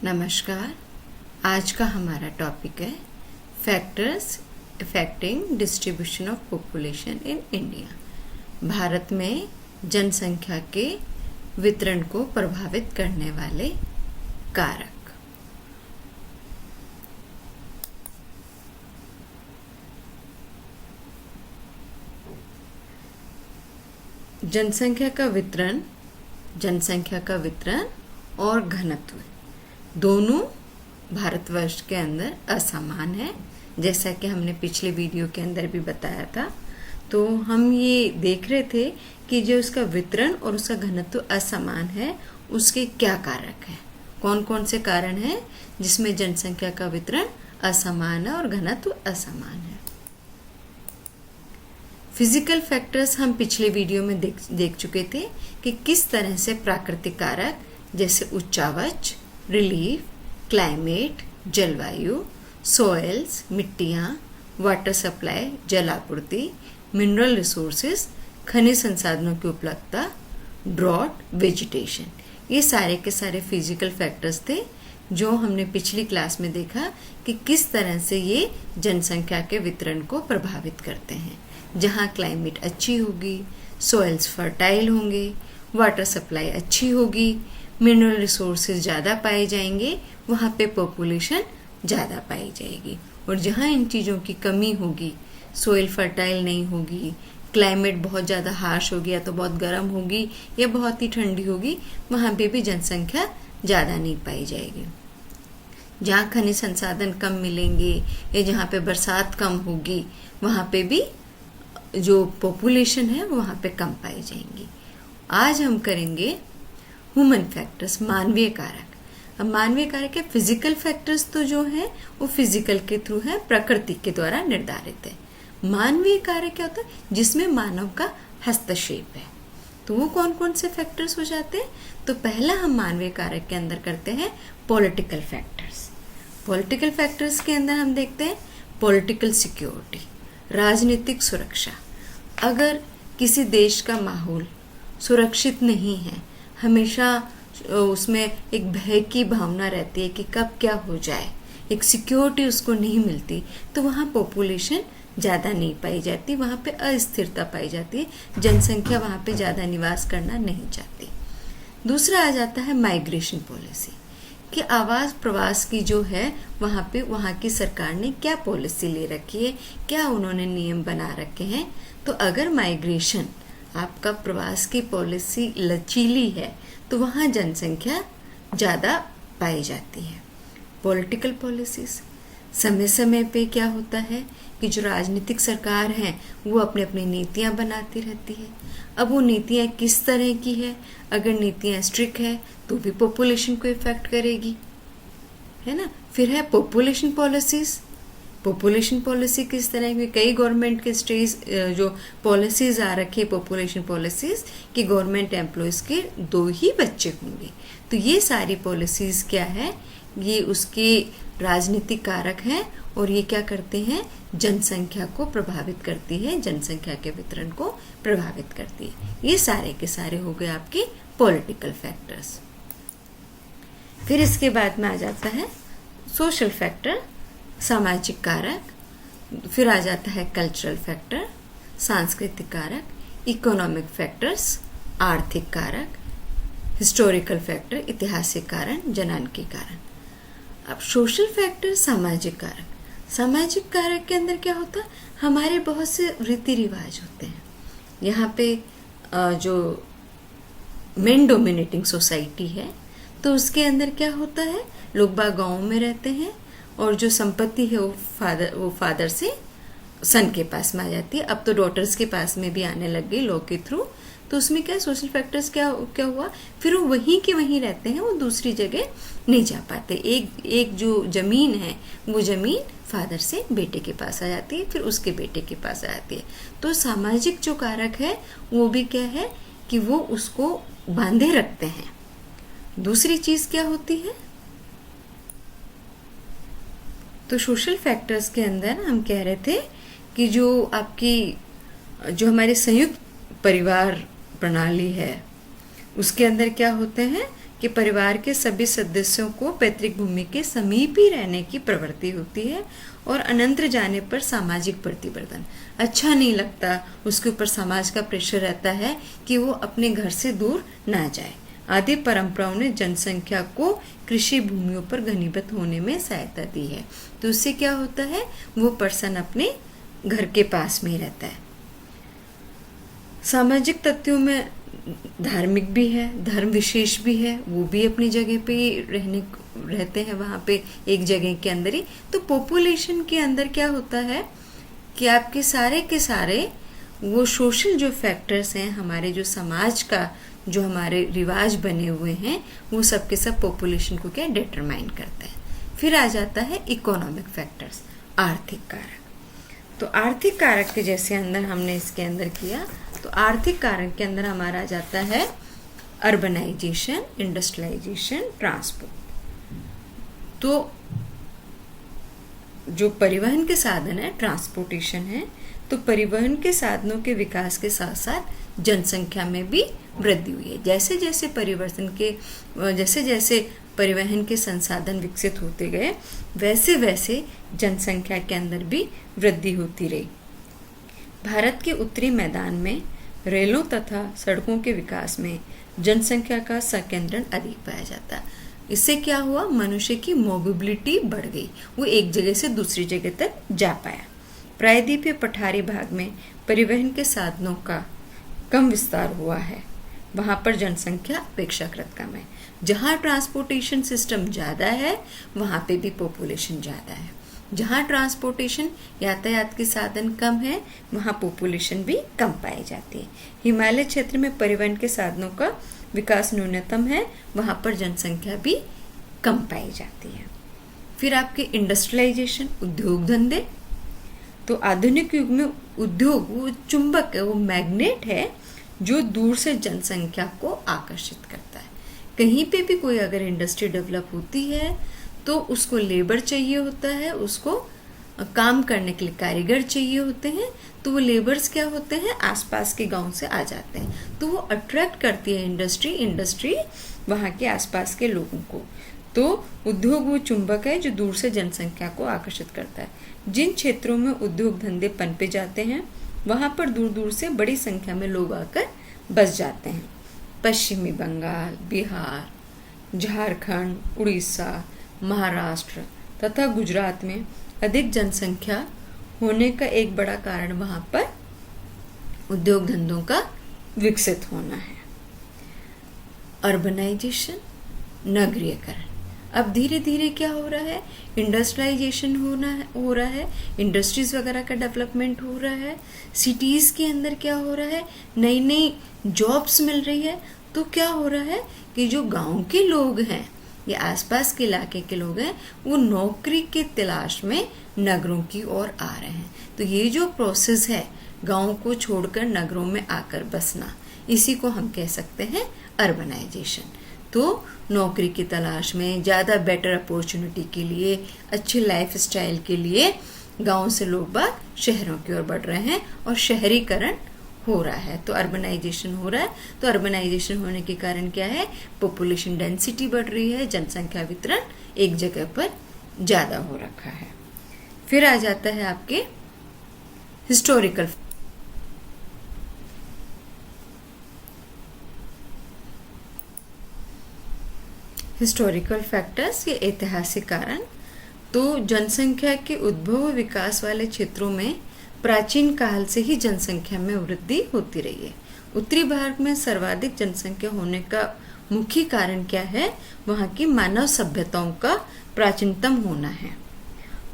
नमस्कार। आज का हमारा टॉपिक है factors affecting distribution of population in India. Bharat में जनसंख्या के वितरण को प्रभावित करने वाले कारक। जनसंख्या का वितरण और घनत्व दोनों भारतवर्ष के अंदर असमान है। जैसा कि हमने पिछले वीडियो के अंदर भी बताया था, तो हम ये देख रहे थे कि जो उसका वितरण और उसका घनत्व असमान है, उसके क्या कारक हैं, कौन कौन से कारण हैं जिसमें जनसंख्या का वितरण असमान है और घनत्व असमान है। फिजिकल फैक्टर्स हम पिछले वीडियो में देख चुके थे कि किस तरह से प्राकृतिक कारक जैसे उच्चावच, रिलीफ, क्लाइमेट, जलवायु, सॉइल्स, मिट्टियाँ, वाटर सप्लाई, जल आपूर्ति, मिनरल रिसोर्सेज, खनिज संसाधनों की उपलब्धता, ड्रॉट, वेजिटेशन, ये सारे के सारे फिजिकल फैक्टर्स थे जो हमने पिछली क्लास में देखा कि किस तरह से ये जनसंख्या के वितरण को प्रभावित करते हैं। जहाँ क्लाइमेट अच्छी होगी, सॉइल्स फर्टाइल होंगे, वाटर सप्लाई अच्छी होगी, मिनरल रिसोर्सेज ज़्यादा पाए जाएंगे, वहाँ पे पॉपुलेशन ज़्यादा पाई जाएगी। और जहाँ इन चीज़ों की कमी होगी, सॉइल फर्टाइल नहीं होगी, क्लाइमेट बहुत ज़्यादा हार्श होगी या तो बहुत गर्म होगी या बहुत ही ठंडी होगी, वहाँ पे भी जनसंख्या ज़्यादा नहीं पाई जाएगी। जहाँ खनिज संसाधन कम मिलेंगे या जहाँ पे बरसात कम होगी, वहाँ पे भी जो पॉपुलेशन है वो वहाँ पे कम पाई जाएंगी। आज हम करेंगे ह्यूमन फैक्टर्स, मानवीय कारक। अब मानवीय कारक के फिजिकल फैक्टर्स तो जो है वो फिजिकल के थ्रू है, प्रकृति के द्वारा निर्धारित है। मानवीय कारक क्या होता है? जिसमें मानव का हस्तक्षेप है। तो वो कौन कौन से फैक्टर्स हो जाते हैं? तो पहला हम मानवीय कारक के अंदर करते हैं पॉलिटिकल फैक्टर्स। पॉलिटिकल फैक्टर्स के अंदर हम देखते हैं पॉलिटिकल सिक्योरिटी, राजनीतिक सुरक्षा। अगर किसी देश का माहौल सुरक्षित नहीं है, हमेशा उसमें एक भय की भावना रहती है कि कब क्या हो जाए, एक सिक्योरिटी उसको नहीं मिलती, तो वहाँ पॉपुलेशन ज़्यादा नहीं पाई जाती, वहाँ पे अस्थिरता पाई जाती है, जनसंख्या वहाँ पे ज़्यादा निवास करना नहीं चाहती। दूसरा आ जाता है माइग्रेशन पॉलिसी, कि आवास प्रवास की जो है वहाँ पे वहाँ की सरकार ने क्या पॉलिसी ले रखी है, क्या उन्होंने नियम बना रखे हैं। तो अगर माइग्रेशन, आपका प्रवास की पॉलिसी लचीली है, तो वहाँ जनसंख्या ज़्यादा पाई जाती है। पॉलिटिकल पॉलिसीज़, समय समय पे क्या होता है कि जो राजनीतिक सरकार हैं वो अपनी अपनी नीतियाँ बनाती रहती है। अब वो नीतियाँ किस तरह की है? अगर नीतियाँ स्ट्रिक्ट है तो भी पॉपुलेशन को इफेक्ट करेगी, है ना। फिर है पॉपुलेशन पॉलिसीज़। पॉपुलेशन पॉलिसी किस तरह की? कई गवर्नमेंट के जो पॉलिसीज़ आ रखी है पॉपुलेशन पॉलिसीज़, कि गवर्नमेंट एम्प्लॉयज़ के 2 ही बच्चे होंगे। तो ये सारी पॉलिसीज़ क्या है? ये उसके राजनीतिक कारक हैं और ये क्या करते हैं? जनसंख्या को प्रभावित करती है, जनसंख्या के वितरण को प्रभावित करती है। ये सारे के सारे हो गए आपके पॉलिटिकल फैक्टर्स। फिर इसके बाद में आ जाता है सोशल फैक्टर, सामाजिक कारक। फिर आ जाता है कल्चरल फैक्टर, सांस्कृतिक कारक, इकोनॉमिक फैक्टर्स, आर्थिक कारक, हिस्टोरिकल फैक्टर, ऐतिहासिक कारण, जनांकी कारण। अब सोशल फैक्टर, सामाजिक कारक। सामाजिक कारक के अंदर क्या होता है? हमारे बहुत से रीति रिवाज होते हैं। यहाँ पे जो मेन डोमिनेटिंग सोसाइटी है, तो उसके अंदर क्या होता है? लोग बाग गाँव में रहते हैं और जो संपत्ति है वो फादर से सन के पास में आ जाती है। अब तो डॉटर्स के पास में भी आने लग गई लॉ के थ्रू। तो उसमें क्या सोशल फैक्टर्स क्या हुआ? फिर वो वहीं के वहीं रहते हैं, वो दूसरी जगह नहीं जा पाते। एक जो ज़मीन है वो ज़मीन फादर से बेटे के पास आ जाती है, फिर उसके बेटे के पास आ जाती है। तो सामाजिक जो कारक है वो भी क्या है कि वो उसको बांधे रखते हैं। दूसरी चीज़ क्या होती है? तो सोशल फैक्टर्स के अंदर हम कह रहे थे कि जो हमारे संयुक्त परिवार प्रणाली है, उसके अंदर क्या होते हैं कि कि परिवार के सभी सदस्यों को पैतृक भूमि के समीप ही रहने की प्रवृत्ति होती है और अनंतर जाने पर सामाजिक प्रतिवर्तन अच्छा नहीं लगता, उसके ऊपर समाज का प्रेशर रहता है कि वो अपने घर से दूर ना जाए। आदि परंपराओं ने जनसंख्या को कृषि भूमियों पर घनीभूत होने में सहायता दी है। तो उससे क्या होता है, वो पर्सन अपने घर के पास में ही रहता है। सामाजिक तथ्यों में धार्मिक भी है, धर्म विशेष भी है, वो भी अपनी जगह पे ही रहते हैं वहाँ पे एक जगह के अंदर ही। तो पॉपुलेशन के अंदर क्या होता है कि आपके सारे के सारे वो सोशल जो फैक्टर्स हैं, हमारे जो समाज का जो हमारे रिवाज बने हुए हैं, वो सब के सब पॉपुलेशन को क्या डिटरमाइन करते हैं। फिर आ जाता है इकोनॉमिक फैक्टर्स, आर्थिक कारक। तो आर्थिक कारक के जैसे अंदर हमने इसके अंदर किया, तो आर्थिक कारक के अंदर हमारा आ जाता है अर्बनाइजेशन, इंडस्ट्रियलाइजेशन, ट्रांसपोर्ट। तो जो परिवहन के साधन है, ट्रांसपोर्टेशन है, तो परिवहन के साधनों के विकास के साथ साथ जनसंख्या में भी वृद्धि हुई है। जैसे जैसे परिवहन के संसाधन विकसित होते गए, वैसे वैसे जनसंख्या के अंदर भी वृद्धि होती रही। भारत के उत्तरी मैदान में रेलों तथा सड़कों के विकास में जनसंख्या का संकेंद्रण अधिक पाया जाता। इससे क्या हुआ, मनुष्य की मोबिलिटी बढ़ गई, वो एक जगह से दूसरी जगह तक जा पाया। प्रायद्वीपीय पठारी भाग में परिवहन के साधनों का कम विस्तार हुआ है, वहाँ पर जनसंख्या अपेक्षाकृत कम है। जहाँ ट्रांसपोर्टेशन सिस्टम ज़्यादा है, वहाँ पे भी पॉपुलेशन ज़्यादा है। जहाँ ट्रांसपोर्टेशन यातायात के साधन कम है, वहाँ पॉपुलेशन भी कम पाई जाती है। हिमालय क्षेत्र में परिवहन के साधनों का विकास न्यूनतम है, वहाँ पर जनसंख्या भी कम पाई जाती है। फिर आपके इंडस्ट्रियलाइजेशन, उद्योग धंधे। तो आधुनिक युग में उद्योग वो चुंबक है, वो मैग्नेट है जो दूर से जनसंख्या को आकर्षित करता है। कहीं पे भी कोई अगर इंडस्ट्री डेवलप होती है तो उसको लेबर चाहिए होता है, उसको काम करने के लिए कारीगर चाहिए होते हैं। तो वो लेबर्स क्या होते हैं, आसपास के गांव से आ जाते हैं, तो वो अट्रैक्ट करती है इंडस्ट्री वहाँ के आसपास के लोगों को। तो उद्योग वो चुंबक है जो दूर से जनसंख्या को आकर्षित करता है। जिन क्षेत्रों में उद्योग धंधे पनपे जाते हैं, वहाँ पर दूर दूर से बड़ी संख्या में लोग आकर बस जाते हैं। पश्चिमी बंगाल, बिहार, झारखंड, उड़ीसा, महाराष्ट्र तथा गुजरात में अधिक जनसंख्या होने का एक बड़ा कारण वहाँ पर उद्योग धंधों का विकसित होना है। अर्बनाइजेशन, नगरीयकरण। अब धीरे धीरे क्या हो रहा है, इंडस्ट्रियलाइजेशन हो रहा है, इंडस्ट्रीज वगैरह का डेवलपमेंट हो रहा है। सिटीज़ के अंदर क्या हो रहा है, नई नई जॉब्स मिल रही है। तो क्या हो रहा है कि जो गांव के लोग हैं या आसपास के इलाके के लोग हैं, वो नौकरी के तलाश में नगरों की ओर आ रहे हैं। तो ये जो प्रोसेस है, गांव को छोड़कर नगरों में आकर बसना, इसी को हम कह सकते हैं अर्बनाइजेशन। तो नौकरी की तलाश में, ज़्यादा बेटर अपॉर्चुनिटी के लिए, अच्छी लाइफ स्टाइल के लिए गांव से लोग बाग शहरों की ओर बढ़ रहे हैं और शहरीकरण हो रहा है। तो अर्बनाइजेशन हो रहा है। तो अर्बनाइजेशन होने के कारण क्या है, पॉपुलेशन डेंसिटी बढ़ रही है, जनसंख्या वितरण एक जगह पर ज़्यादा हो रखा है। फिर आ जाता है आपके हिस्टोरिकल फैक्टर्स, ये ऐतिहासिक कारण। तो जनसंख्या के उद्भव व विकास वाले क्षेत्रों में प्राचीन काल से ही जनसंख्या में वृद्धि होती रही है। उत्तरी भारत में सर्वाधिक जनसंख्या होने का मुख्य कारण क्या है, वहाँ की मानव सभ्यताओं का प्राचीनतम होना है।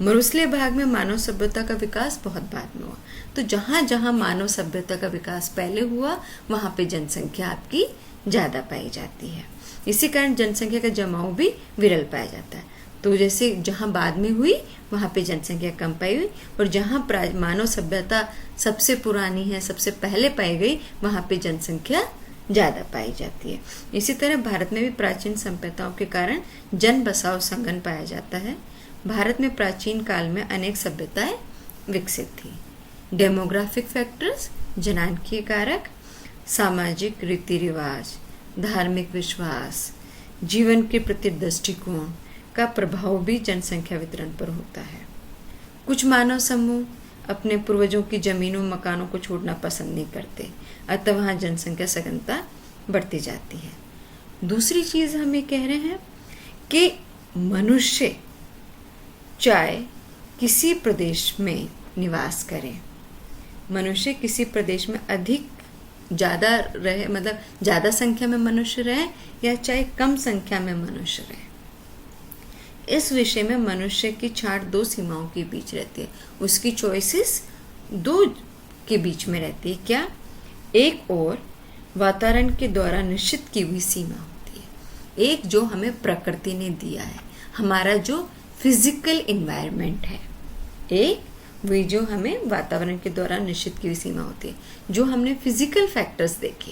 मरुस्थलीय भाग में मानव सभ्यता का विकास बहुत बाद में हुआ। तो जहाँ जहाँ मानव सभ्यता का विकास पहले हुआ, वहाँ पे जनसंख्या आपकी ज़्यादा पाई जाती है। इसी कारण जनसंख्या का जमाव भी विरल पाया जाता है। तो जैसे जहाँ बाद में हुई, वहाँ पे जनसंख्या कम पाई हुई, और जहाँ मानव सभ्यता सबसे पुरानी है, सबसे पहले पाई गई, वहाँ पे जनसंख्या ज़्यादा पाई जाती है। इसी तरह भारत में भी प्राचीन सभ्यताओं के कारण जन बसाव संगन पाया जाता है। भारत में प्राचीन काल में अनेक सभ्यताएं विकसित थी। डेमोग्राफिक फैक्टर्स, जनांकीय कारक, सामाजिक रीति रिवाज, धार्मिक विश्वास, जीवन के प्रति दृष्टिकोण का प्रभाव भी जनसंख्या वितरण पर होता है। कुछ मानव समूह अपने पूर्वजों की जमीनों मकानों को छोड़ना पसंद नहीं करते, अतः वहाँ जनसंख्या सघनता बढ़ती जाती है। दूसरी चीज़ हम ये कह रहे हैं कि मनुष्य चाहे किसी प्रदेश में निवास करें, मनुष्य किसी प्रदेश में ज़्यादा रहे, मतलब ज़्यादा संख्या में मनुष्य रहे या चाहे कम संख्या में मनुष्य रहे, इस विषय में मनुष्य की छांट दो सीमाओं के बीच रहती है। उसकी चॉइसेस दो के बीच में रहती है। क्या? एक और वातावरण के द्वारा निश्चित की हुई सीमा होती है, एक जो हमें प्रकृति ने दिया है, हमारा जो फिजिकल इन्वायरमेंट है, एक वही जो हमें वातावरण के द्वारा निश्चित की हुई सीमा होती है, जो हमने फिजिकल फैक्टर्स देखे,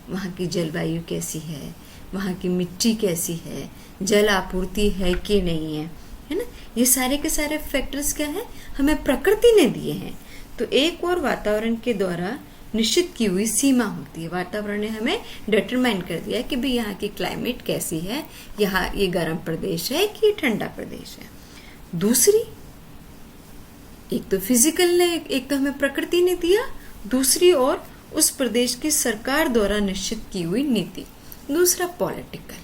वहाँ की जलवायु कैसी है, वहाँ की मिट्टी कैसी है, जल आपूर्ति है कि नहीं है ना, ये सारे के सारे फैक्टर्स क्या है, हमें प्रकृति ने दिए हैं। तो एक और वातावरण के द्वारा निश्चित की हुई सीमा होती है, वातावरण ने हमें डिटरमाइन कर दिया है कि भाई यहाँ की क्लाइमेट कैसी है, यहाँ ये गर्म प्रदेश है कि ये ठंडा प्रदेश है। दूसरी, एक तो फिजिकल ने, एक तो हमें प्रकृति ने दिया, दूसरी ओर उस प्रदेश की सरकार द्वारा निश्चित की हुई नीति। दूसरा पॉलिटिकल,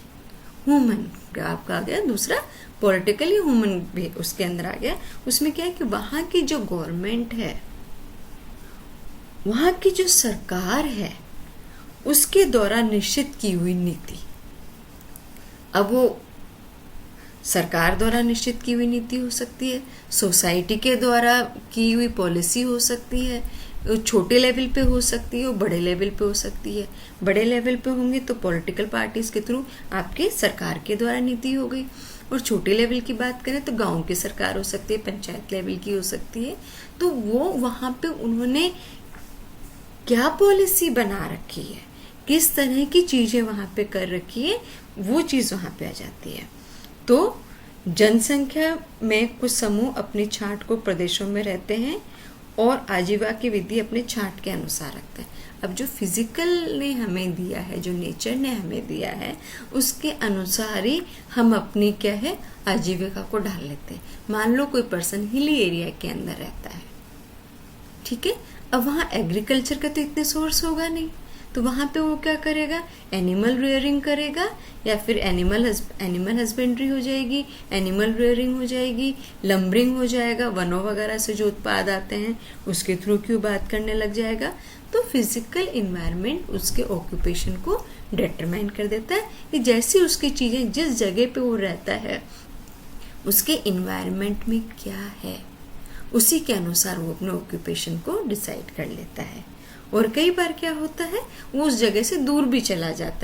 ह्यूमन का आपका आ गया, दूसरा पॉलिटिकल या ह्यूमन भी उसके अंदर आ गया। उसमें क्या है कि वहाँ की जो गवर्नमेंट है, वहाँ की जो सरकार है, उसके द्वारा निश्चित की हुई नीति। अब वो सरकार द्वारा निश्चित की हुई नीति हो सकती है, सोसाइटी के द्वारा की हुई पॉलिसी हो सकती है, छोटे लेवल पे हो सकती है और बड़े लेवल पे हो सकती है। बड़े लेवल पे होंगे तो पॉलिटिकल पार्टीज के थ्रू आपके सरकार के द्वारा नीति हो गई, और छोटे लेवल की बात करें तो गांव की सरकार हो सकती है, पंचायत लेवल की हो सकती है। तो वो वहाँ पे उन्होंने क्या पॉलिसी बना रखी है, किस तरह की चीज़ें वहाँ पे कर रखी है, वो चीज़ वहाँ पे आ जाती है। तो जनसंख्या में कुछ समूह अपनी छांट को प्रदेशों में रहते हैं और आजीविका की विधि अपने छांट के अनुसार रखते हैं। अब जो फिजिकल ने हमें दिया है, जो नेचर ने हमें दिया है, उसके अनुसार ही हम अपनी क्या है आजीविका को ढाल लेते हैं। मान लो कोई पर्सन हिली एरिया के अंदर रहता है, ठीक है, अब वहाँ एग्रीकल्चर का तो इतने सोर्स होगा नहीं, तो वहाँ पे वो क्या करेगा, एनिमल रेयरिंग करेगा, या फिर एनिमल हस्बेंड्री हो जाएगी, एनिमल रेयरिंग हो जाएगी, लंबरिंग हो जाएगा, वनों वगैरह से जो उत्पाद आते हैं उसके थ्रू क्यों बात करने लग जाएगा। तो फिजिकल इन्वायरमेंट उसके ऑक्यूपेशन को डिटरमाइन कर देता है कि जैसी उसकी चीज़ें जिस जगह पे वो रहता है उसके इन्वायरमेंट में क्या है, उसी के अनुसार वो अपने ऑक्यूपेशन को डिसाइड कर लेता है। और कई बार क्या होता है, वो उस जगह से दूर भी चला जाता है।